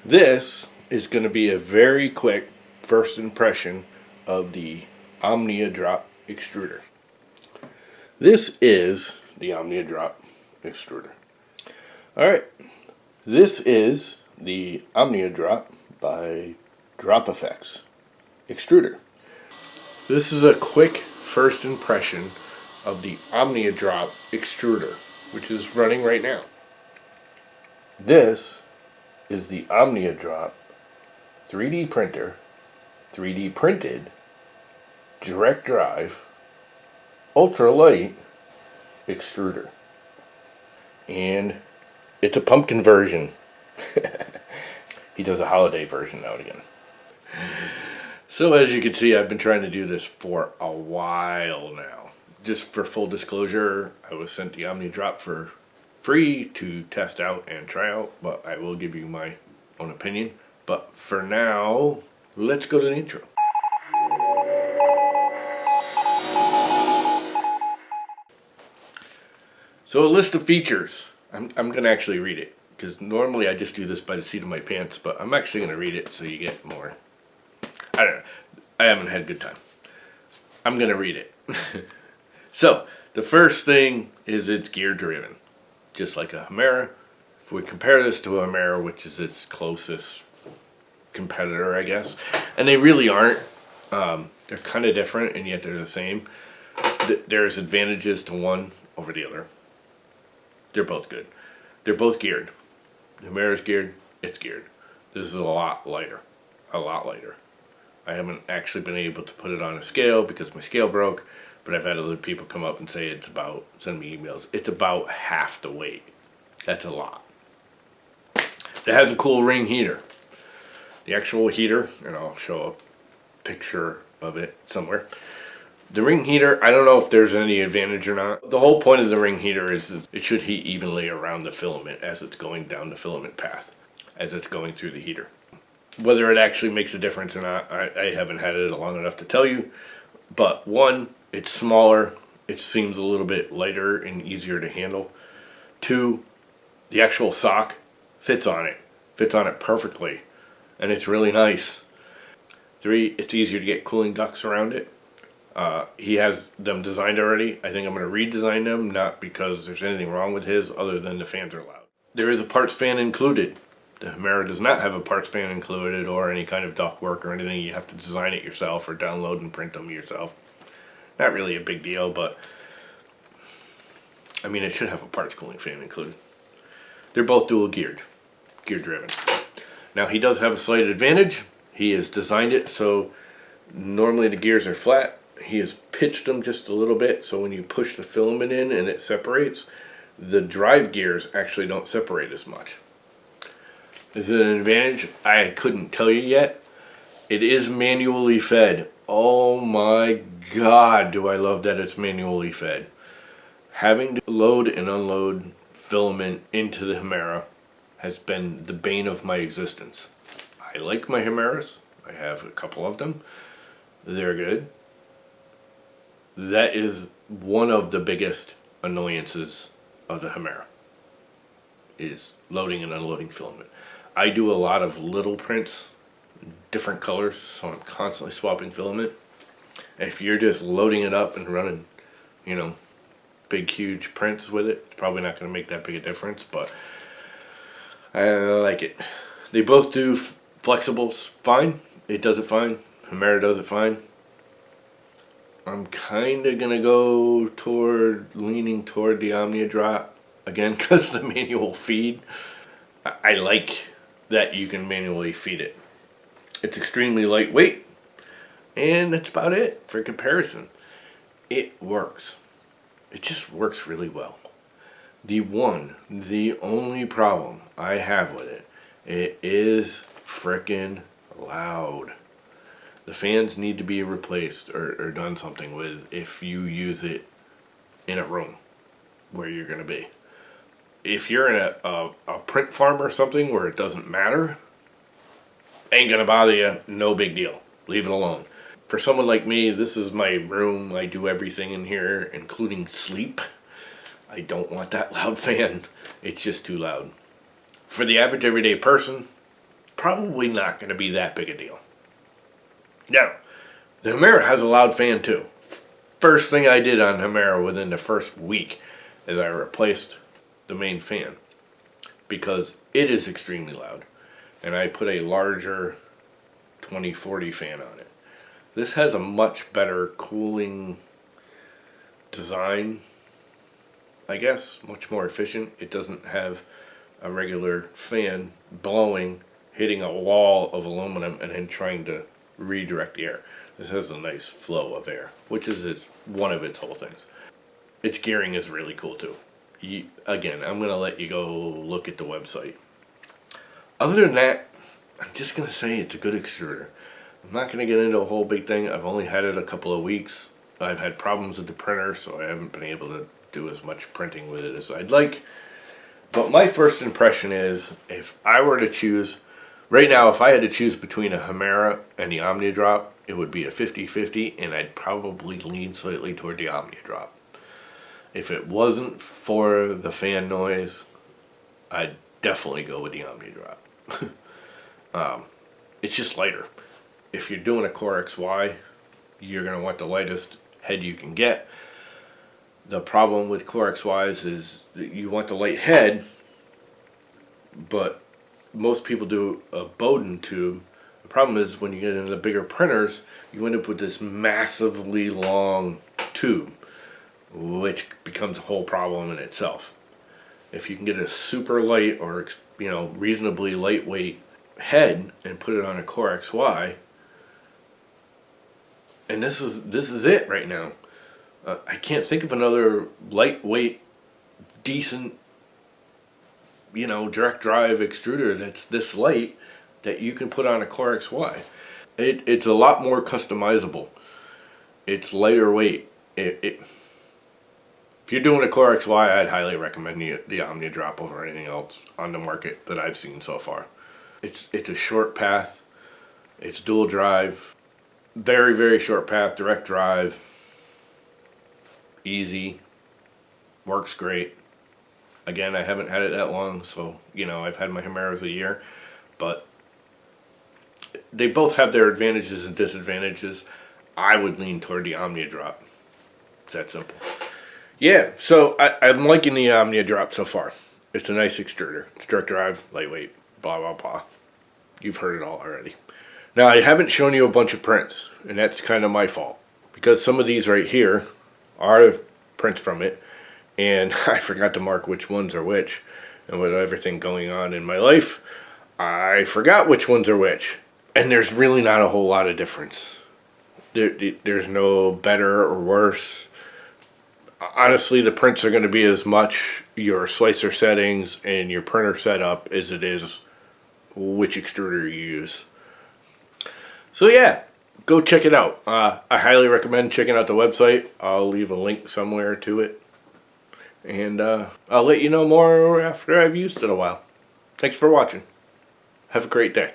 This is going to be a very quick first impression of the OmniaDrop extruder. This is the OmniaDrop extruder. Alright, this is the OmniaDrop by Drop Effects extruder. This is a quick first impression of the OmniaDrop extruder, which is running right now. This is the OmniaDrop 3D printer, 3D printed, direct drive, ultralight extruder. And it's a pumpkin version. He does a holiday version now and again. So as you can see, I've been trying to do this for a while now. Just for full disclosure, I was sent the OmniaDrop for free to test out and try out, but I will give you my own opinion. But for now, let's go to the intro. So a list of features. I'm going to actually read it, because normally I just do this by the seat of my pants, but I'm actually going to read it so you get more. I don't know. I haven't had a good time. I'm going to read it. So, the first thing is it's gear driven. Just like a Chimera. If we compare this to a Chimera, which is its closest competitor, I guess, and they really aren't. They're kind of different, and yet they're the same. There's advantages to one over the other. They're both good. They're both geared. The Chimera's geared, it's geared. This is a lot lighter. A lot lighter. I haven't actually been able to put it on a scale because my scale broke, but I've had other people come up and say it's about, send me emails, it's about half the weight. That's a lot. It has a cool ring heater. The actual heater, and I'll show a picture of it somewhere. The ring heater, I don't know if there's any advantage or not. The whole point of the ring heater is that it should heat evenly around the filament as it's going down the filament path, as it's going through the heater. Whether it actually makes a difference or not, I haven't had it long enough to tell you. But one, it's smaller, it seems a little bit lighter and easier to handle. Two, the actual sock fits on it perfectly, and it's really nice. Three, it's easier to get cooling ducts around it. He has them designed already. I think I'm going to redesign them, not because there's anything wrong with his other than the fans are loud. There is a parts fan included. The Chimera does not have a parts fan included or any kind of duct work or anything. You have to design it yourself or download and print them yourself. Not really a big deal, but I mean, it should have a parts cooling fan included. They're both dual geared, gear driven. Now he does have a slight advantage. He has designed it so normally the gears are flat. He has pitched them just a little bit so when you push the filament in and it separates, the drive gears actually don't separate as much. Is it an advantage? I couldn't tell you yet. It is manually fed. Oh my god, do I love that it's manually fed. Having to load and unload filament into the Chimera has been the bane of my existence. I like my Chimeras. I have a couple of them. They're good. That is one of the biggest annoyances of the Chimera, is loading and unloading filament. I do a lot of little prints, different colors, so I'm constantly swapping filament. If you're just loading it up and running, you know, big huge prints with it, it's probably not going to make that big a difference, but I like it. They both do flexibles fine. It does it fine. Chimera does it fine. I'm kind of going to go leaning toward the OmniaDrop again because the manual feed. I like that you can manually feed it. It's extremely lightweight, and that's about it for comparison. It works. It just works really well. The only problem I have with it is frickin' loud. The fans need to be replaced or done something with if you use it in a room where you're going to be. If you're in a print farm or something where it doesn't matter, ain't gonna bother you, no big deal. Leave it alone. For someone like me, this is my room. I do everything in here, including sleep. I don't want that loud fan. It's just too loud. For the average everyday person, probably not going to be that big a deal. Now, the Hemera has a loud fan too. First thing I did on Hemera within the first week is I replaced the main fan because it is extremely loud. And I put a larger 2040 fan on it. This has a much better cooling design, I guess, much more efficient. It doesn't have a regular fan blowing, hitting a wall of aluminum and then trying to redirect the air. This has a nice flow of air, which is one of its whole things. Its gearing is really cool too. Again, I'm going to let you go look at the website. Other than that, I'm just going to say it's a good extruder. I'm not going to get into a whole big thing. I've only had it a couple of weeks. I've had problems with the printer, so I haven't been able to do as much printing with it as I'd like. But my first impression is, if I were to choose, right now, if I had to choose between a Hemera and the OmniaDrop, it would be a 50-50, and I'd probably lean slightly toward the OmniaDrop. If it wasn't for the fan noise, I'd definitely go with the OmniaDrop. It's just lighter. If you're doing a Core XY, you're going to want the lightest head you can get. The problem with Core XYs is that you want the light head, but most people do a Bowden tube. The problem is when you get into the bigger printers, you end up with this massively long tube, which becomes a whole problem in itself. If you can get a super light or reasonably lightweight head and put it on a Core XY, and this is it right now. I can't think of another lightweight, decent, direct drive extruder that's this light that you can put on a Core XY. It's a lot more customizable. It's lighter weight. If you're doing a Core XY, I'd highly recommend the OmniaDrop over anything else on the market that I've seen so far. It's a short path. It's dual drive. Very, very short path, direct drive. Easy. Works great. Again, I haven't had it that long, so, I've had my Hemeras a year. But they both have their advantages and disadvantages. I would lean toward the OmniaDrop. It's that simple. Yeah, so I'm liking the OmniaDrop so far. It's a nice extruder. It's direct drive, lightweight, blah, blah, blah. You've heard it all already. Now, I haven't shown you a bunch of prints, and that's kind of my fault. Because some of these right here are prints from it, and I forgot to mark which ones are which. And with everything going on in my life, I forgot which ones are which. And there's really not a whole lot of difference. There's no better or worse. Honestly, the prints are going to be as much your slicer settings and your printer setup as it is which extruder you use. So yeah, go check it out. I highly recommend checking out the website. I'll leave a link somewhere to it. And I'll let you know more after I've used it a while. Thanks for watching. Have a great day.